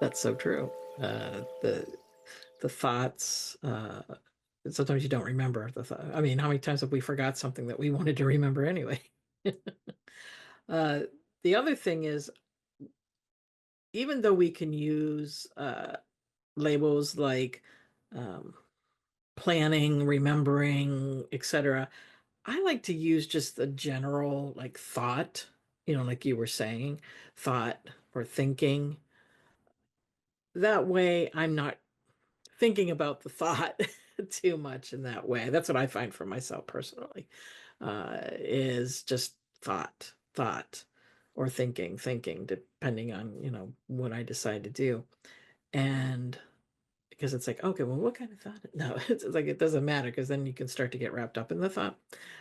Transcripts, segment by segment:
That's so true. The thoughts, sometimes you don't remember the thought. I mean, how many times have we forgot something that we wanted to remember anyway? Uh, the other thing is, even though we can use labels like um, planning, remembering, etc., I like to use just the general like thought, like you were saying, thought or thinking. That way, I'm not thinking about the thought too much in that way. That's what I find for myself personally, is just thought, or thinking, depending on, what I decide to do. And because it's like, okay, well, what kind of thought? No, it's like it doesn't matter because then you can start to get wrapped up in the thought.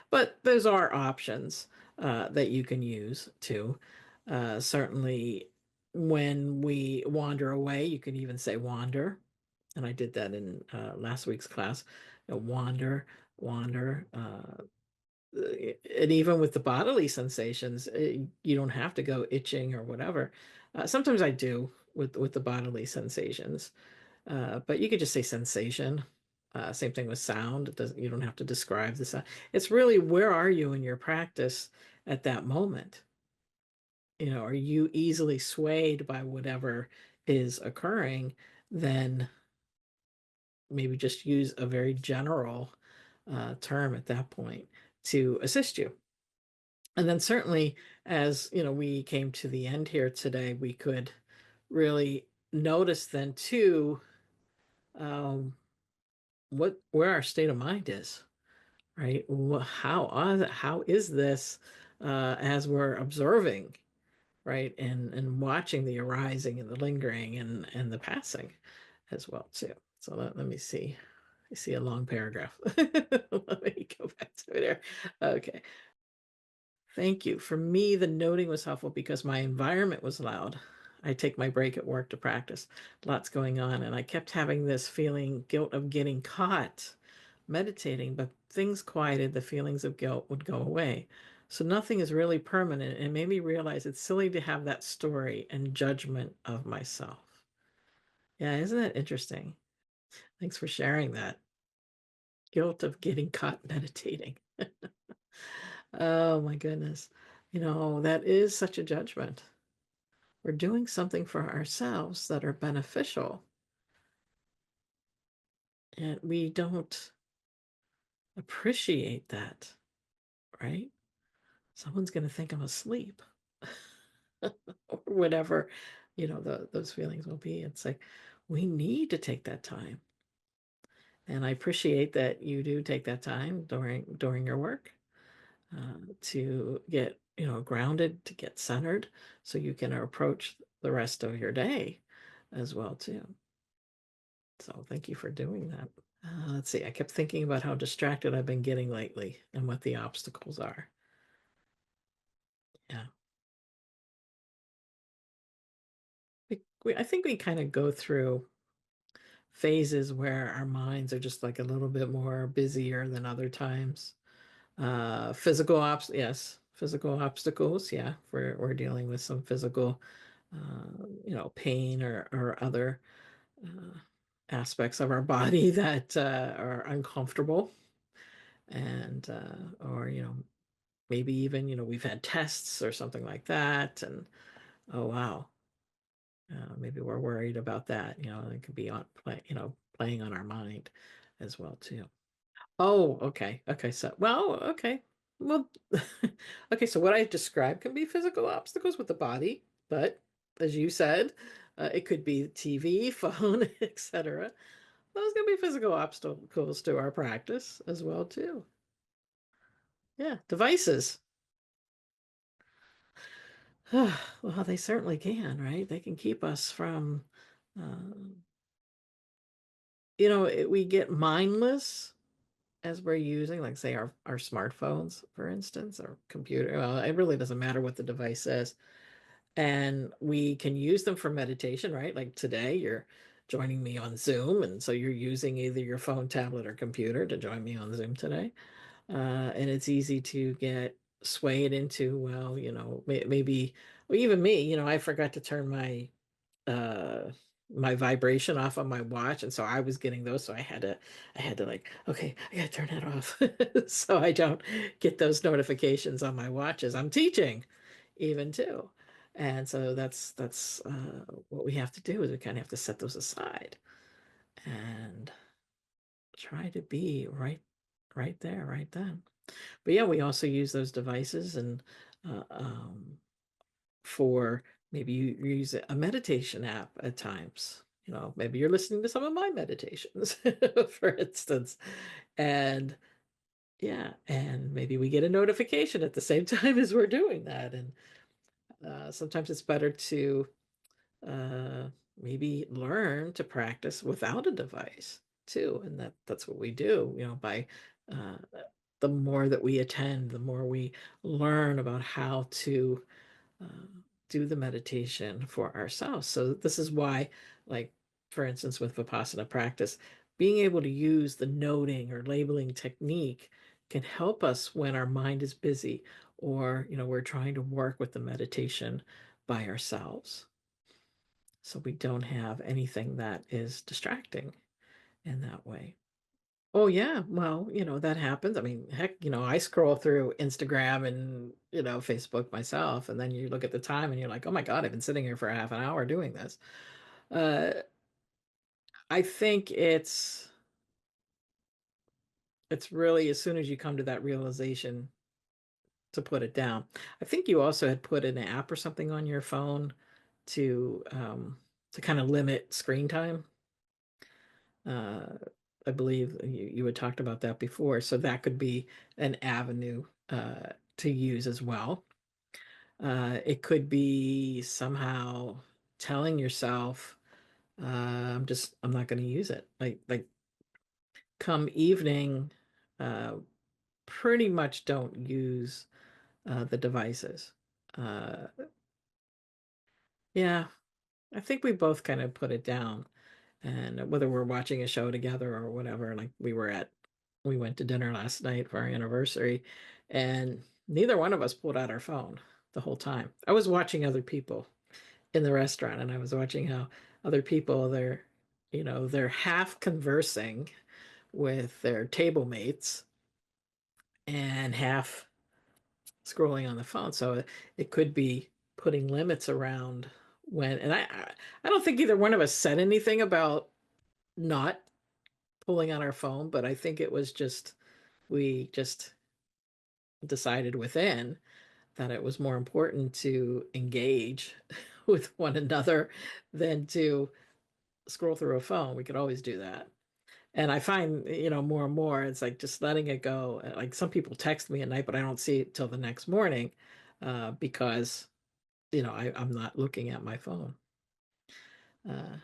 But those are options that you can use too. Certainly, when we wander away, you can even say wander, and I did that in last week's class. Wander. And even with the bodily sensations, you don't have to go itching or whatever. Sometimes I do with the bodily sensations, but you could just say sensation. Same thing with sound. It doesn't. You don't have to describe the sound. It's really, where are you in your practice at that moment? Are you easily swayed by whatever is occurring? Then maybe just use a very general term at that point to assist you. And then certainly, as we came to the end here today, we could really notice then too, um, where our state of mind is, right? How is this, as we're observing, right, and watching the arising and the lingering and the passing as well too. So let me see. I see a long paragraph. Let me go back to it here. Okay. Thank you. For me, the noting was helpful because my environment was loud. I take my break at work to practice. Lots going on, and I kept having this feeling guilt of getting caught meditating, but things quieted, the feelings of guilt would go away. So nothing is really permanent. It made me realize it's silly to have that story and judgment of myself. Yeah, isn't that interesting? Thanks for sharing that. Guilt of getting caught meditating. Oh my goodness. That is such a judgment. We're doing something for ourselves that are beneficial, and we don't appreciate that, right? Someone's going to think I'm asleep or whatever, those feelings will be. It's like we need to take that time. And I appreciate that you do take that time during your work, to get grounded, to get centered, so you can approach the rest of your day as well too. So thank you for doing that. Let's see. I kept thinking about how distracted I've been getting lately and what the obstacles are. Yeah. I think we kind of go through phases where our minds are just like a little bit more busier than other times. Yes, physical obstacles. Yeah, we're dealing with some physical, pain or other uh, aspects of our body that are uncomfortable, and or maybe even we've had tests or something like that, and oh wow, maybe we're worried about that. It could be playing on our mind as well too. Oh, okay. Okay. So, well, okay. Well, okay. So, what I described can be physical obstacles with the body, but as you said, it could be TV, phone, etc. Those can be physical obstacles to our practice as well too. Yeah, devices. Well, they certainly can, right? They can keep us from, uh, we get mindless as we're using, like, say, our smartphones, for instance, or computer. Well, it really doesn't matter what the device is. And we can use them for meditation, right? Like today, you're joining me on Zoom. And so you're using either your phone, tablet, or computer to join me on Zoom today. And it's easy to get swayed into, well, maybe, well, even me, I forgot to turn my my vibration off on my watch, and so I was getting those, so I had to like, okay, I gotta turn that off so I don't get those notifications on my watches. I'm teaching even too. And so that's what we have to do is we kind of have to set those aside and try to be right there, right then. But yeah, we also use those devices and uh, um, for maybe you use a meditation app at times. Maybe you're listening to some of my meditations, for instance. And yeah, and maybe we get a notification at the same time as we're doing that. And sometimes it's better to uh, maybe learn to practice without a device too. And that's what we do, by uh, the more that we attend, the more we learn about how to uh, do the meditation for ourselves. So this is why, like, for instance, with Vipassana practice, being able to use the noting or labeling technique can help us when our mind is busy or, we're trying to work with the meditation by ourselves. So we don't have anything that is distracting in that way. Oh yeah, well, that happens. I mean, heck, I scroll through Instagram and, Facebook myself, and then you look at the time and you're like, "Oh my God, I've been sitting here for a half an hour doing this." Uh, I think it's really as soon as you come to that realization to put it down. I think you also had put an app or something on your phone to kind of limit screen time. Uh, I believe you had talked about that before, so that could be an avenue to use as well. It could be somehow telling yourself, I'm not going to use it. Like come evening, uh, pretty much don't use the devices. Uh, yeah, I think we both kind of put it down. And whether we're watching a show together or whatever, like we went to dinner last night for our anniversary, and neither one of us pulled out our phone the whole time. I was watching other people in the restaurant, and I was watching how other people they're half conversing with their table mates and half scrolling on the phone. So it could be putting limits around when, and I don't think either one of us said anything about not pulling on our phone, but I think it was just we just decided within that it was more important to engage with one another than to scroll through a phone. We could always do that. And I find, more and more, it's like just letting it go. Like some people text me at night, but I don't see it till the next morning because, I'm not looking at my phone. Uh,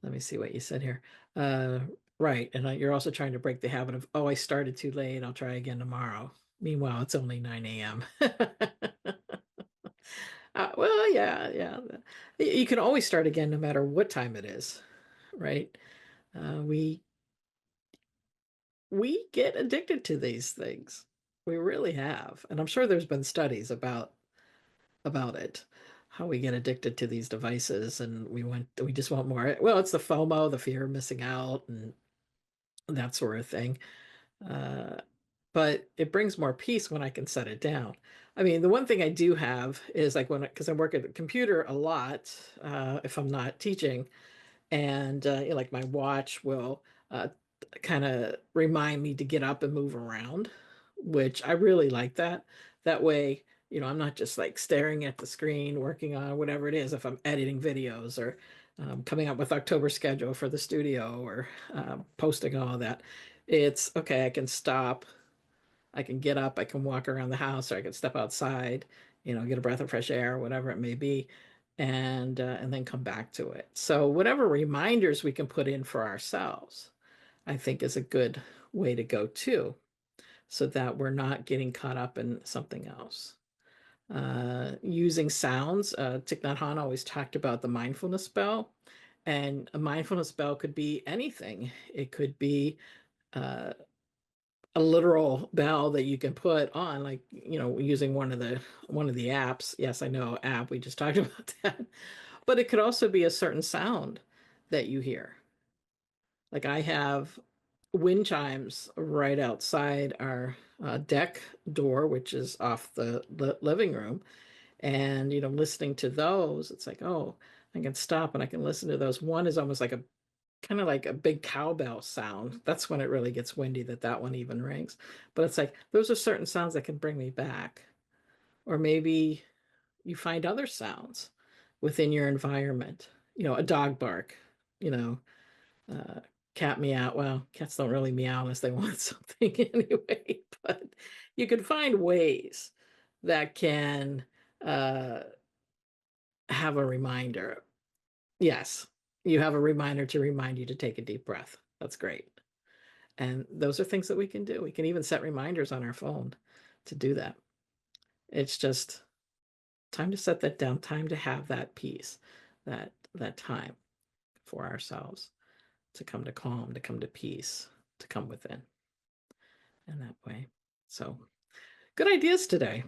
Let me see what you said here. Uh, right. And you're also trying to break the habit of, oh, I started too late. I'll try again tomorrow. Meanwhile, it's only 9 a.m. Well, yeah, yeah. You can always start again no matter what time it is, right? We get addicted to these things. We really have. And I'm sure there's been studies about it, how we get addicted to these devices and we just want more. Well, it's the FOMO, the fear of missing out and that sort of thing. Uh, but it brings more peace when I can set it down. I mean, the one thing I do have is like because I work at the computer a lot, if I'm not teaching, and like my watch will kind of remind me to get up and move around, which I really like that. That way, I'm not just like staring at the screen, working on whatever it is, if I'm editing videos or coming up with October schedule for the studio or posting all that. It's okay, I can stop, I can get up, I can walk around the house, or I can step outside, get a breath of fresh air, whatever it may be, and then come back to it. So whatever reminders we can put in for ourselves, I think is a good way to go too, so that we're not getting caught up in something else. Using sounds, Thich Nhat Hanh always talked about the mindfulness spell, and a mindfulness spell could be anything. It could be uh, a literal bell that you can put on, like, using one of the apps. Yes, I know app, we just talked about that. But it could also be a certain sound that you hear. Like I have wind chimes right outside our deck door, which is off the living room. And, listening to those, it's like, oh, I can stop and I can listen to those. One is almost like a kind of like a big cowbell sound. That's when it really gets windy, that one even rings. But it's like those are certain sounds that can bring me back. Or maybe you find other sounds within your environment. A dog bark, you know, uh, cat meow. Well, cats don't really meow unless they want something anyway. But you can find ways that can uh, have a reminder. Yes, you have a reminder to remind you to take a deep breath. That's great. And those are things that we can do. We can even set reminders on our phone to do that. It's just time to set that down, time to have that peace, that time for ourselves to come to calm, to come to peace, to come within in that way. So good ideas today.